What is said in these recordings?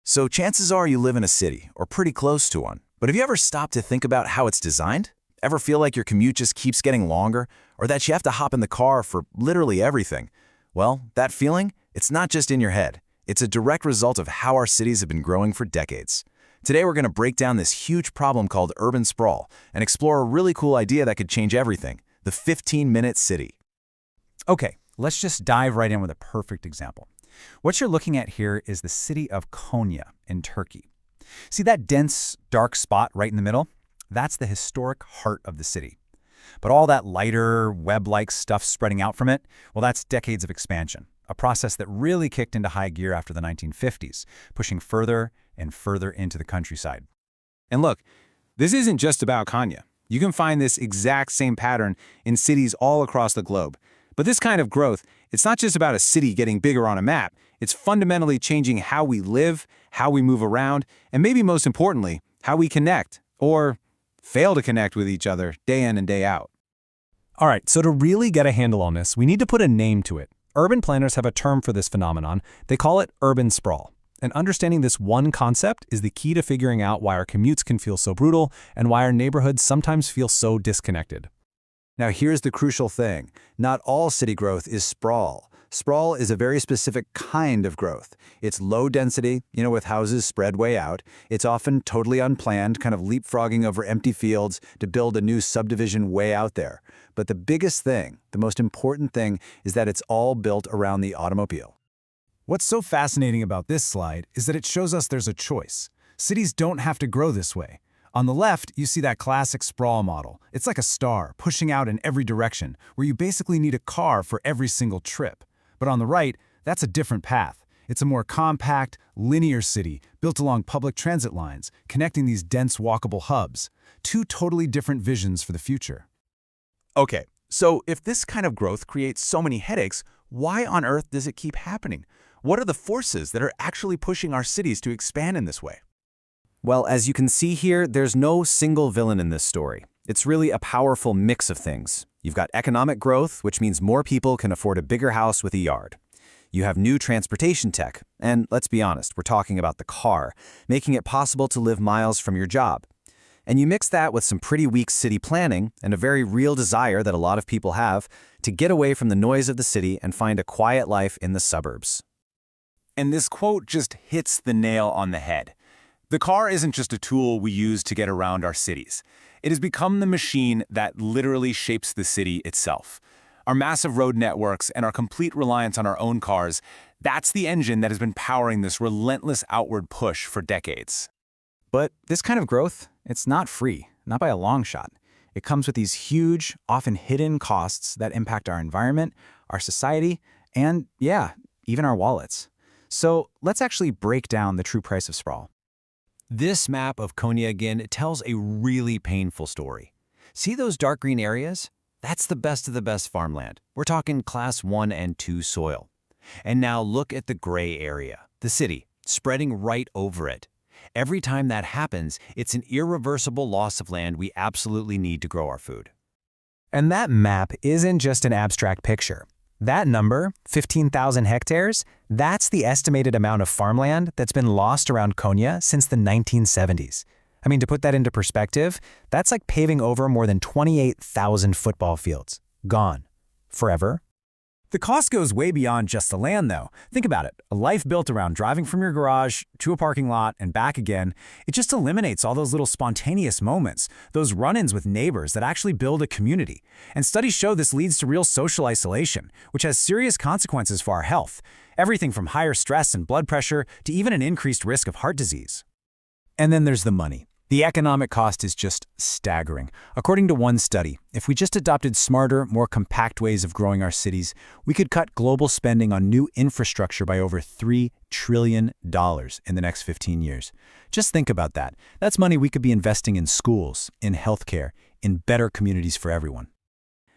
So chances are you live in a city, or pretty close to one. But have you ever stopped to think about how it's designed? Ever feel like your commute just keeps getting longer, or that you have to hop in the car for literally everything? Well, that feeling, it's not just in your head. It's a direct result of how our cities have been growing for decades. Today we're going to break down this huge problem called urban sprawl and explore a really cool idea that could change everything, the 15-minute city. Okay, let's just dive right in with a perfect example. What you're looking at here is the city of Konya in Turkey. See that dense, dark spot right in the middle? That's the historic heart of the city. But all that lighter, web-like stuff spreading out from it, well, that's decades of expansion, a process that really kicked into high gear after the 1950s, pushing further and further into the countryside. And look, this isn't just about Konya. You can find this exact same pattern in cities all across the globe. But this kind of growth, it's not just about a city getting bigger on a map. It's fundamentally changing how we live, how we move around, and maybe most importantly, how we connect, or fail to connect with each other day in and day out. All right, so to really get a handle on this, we need to put a name to it. Urban planners have a term for this phenomenon. They call it urban sprawl. And understanding this one concept is the key to figuring out why our commutes can feel so brutal and why our neighborhoods sometimes feel so disconnected. Now here's the crucial thing. Not all city growth is sprawl. Sprawl is a very specific kind of growth. It's low density, with houses spread way out. It's often totally unplanned, kind of leapfrogging over empty fields to build a new subdivision way out there. But the biggest thing, the most important thing, is that it's all built around the automobile. What's so fascinating about this slide is that it shows us there's a choice. Cities don't have to grow this way. On the left, you see that classic sprawl model. It's like a star, pushing out in every direction, where you basically need a car for every single trip. But on the right, that's a different path. It's a more compact, linear city, built along public transit lines, connecting these dense walkable hubs. Two totally different visions for the future. Okay, so if this kind of growth creates so many headaches, why on earth does it keep happening? What are the forces that are actually pushing our cities to expand in this way? Well, as you can see here, there's no single villain in this story. It's really a powerful mix of things. You've got economic growth, which means more people can afford a bigger house with a yard. You have new transportation tech, and let's be honest, we're talking about the car, making it possible to live miles from your job. And you mix that with some pretty weak city planning and a very real desire that a lot of people have to get away from the noise of the city and find a quiet life in the suburbs. And this quote just hits the nail on the head. The car isn't just a tool we use to get around our cities. It has become the machine that literally shapes the city itself. Our massive road networks and our complete reliance on our own cars, that's the engine that has been powering this relentless outward push for decades. But this kind of growth, it's not free, not by a long shot. It comes with these huge, often hidden costs that impact our environment, our society, and even our wallets. So let's actually break down the true price of sprawl. This map of Konya again tells a really painful story. See those dark green areas? That's the best of the best farmland. We're talking class 1 and 2 soil. And now look at the gray area, the city, spreading right over it. Every time that happens, it's an irreversible loss of land we absolutely need to grow our food. And that map isn't just an abstract picture. That number, 15,000 hectares, that's the estimated amount of farmland that's been lost around Konya since the 1970s. I mean, to put that into perspective, that's like paving over more than 28,000 football fields. Gone. Forever. The cost goes way beyond just the land, though. Think about it. A life built around driving from your garage to a parking lot and back again, it just eliminates all those little spontaneous moments, those run-ins with neighbors that actually build a community. And studies show this leads to real social isolation, which has serious consequences for our health. Everything from higher stress and blood pressure to even an increased risk of heart disease. And then there's the money. The economic cost is just staggering. According to one study, if we just adopted smarter, more compact ways of growing our cities, we could cut global spending on new infrastructure by over $3 trillion in the next 15 years. Just think about that. That's money we could be investing in schools, in healthcare, in better communities for everyone.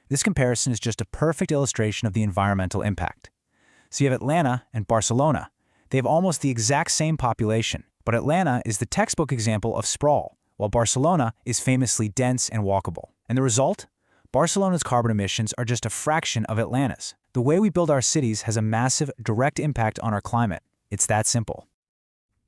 This comparison is just a perfect illustration of the environmental impact. So you have Atlanta and Barcelona. They have almost the exact same population. But Atlanta is the textbook example of sprawl, while Barcelona is famously dense and walkable. And the result? Barcelona's carbon emissions are just a fraction of Atlanta's. The way we build our cities has a massive, direct impact on our climate. It's that simple.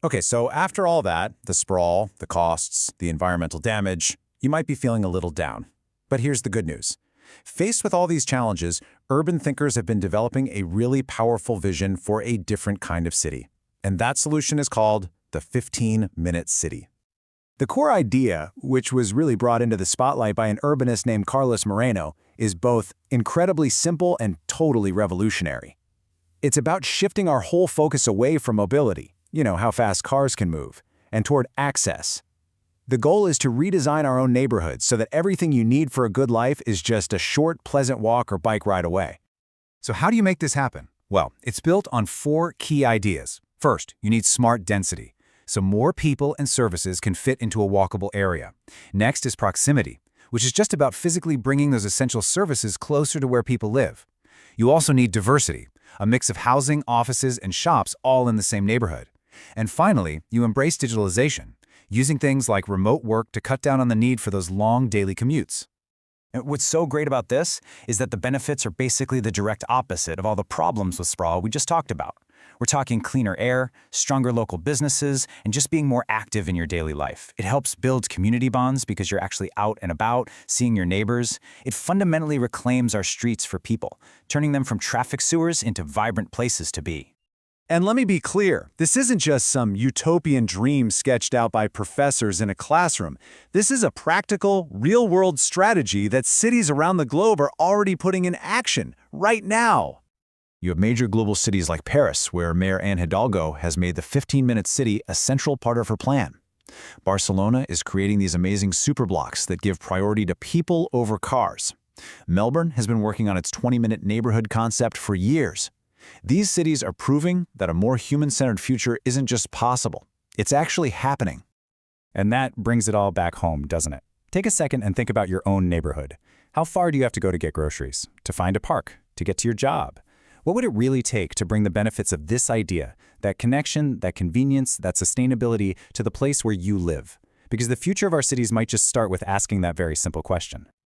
Okay, so after all that, the sprawl, the costs, the environmental damage, you might be feeling a little down. But here's the good news. Faced with all these challenges, urban thinkers have been developing a really powerful vision for a different kind of city. And that solution is called the 15-minute city. The core idea, which was really brought into the spotlight by an urbanist named Carlos Moreno, is both incredibly simple and totally revolutionary. It's about shifting our whole focus away from mobility, how fast cars can move, and toward access. The goal is to redesign our own neighborhoods so that everything you need for a good life is just a short, pleasant walk or bike ride away. So how do you make this happen? Well, it's built on 4 key ideas. First, you need smart density, so more people and services can fit into a walkable area. Next is proximity, which is just about physically bringing those essential services closer to where people live. You also need diversity, a mix of housing, offices, and shops all in the same neighborhood. And finally, you embrace digitalization, using things like remote work to cut down on the need for those long daily commutes. And what's so great about this is that the benefits are basically the direct opposite of all the problems with sprawl we just talked about. We're talking cleaner air, stronger local businesses, and just being more active in your daily life. It helps build community bonds because you're actually out and about, seeing your neighbors. It fundamentally reclaims our streets for people, turning them from traffic sewers into vibrant places to be. And let me be clear, this isn't just some utopian dream sketched out by professors in a classroom. This is a practical, real-world strategy that cities around the globe are already putting in action right now. You have major global cities like Paris, where Mayor Anne Hidalgo has made the 15-minute city a central part of her plan. Barcelona is creating these amazing superblocks that give priority to people over cars. Melbourne has been working on its 20-minute neighborhood concept for years. These cities are proving that a more human-centered future isn't just possible, it's actually happening. And that brings it all back home, doesn't it? Take a second and think about your own neighborhood. How far do you have to go to get groceries? To find a park? To get to your job? What would it really take to bring the benefits of this idea, that connection, that convenience, that sustainability, to the place where you live? Because the future of our cities might just start with asking that very simple question.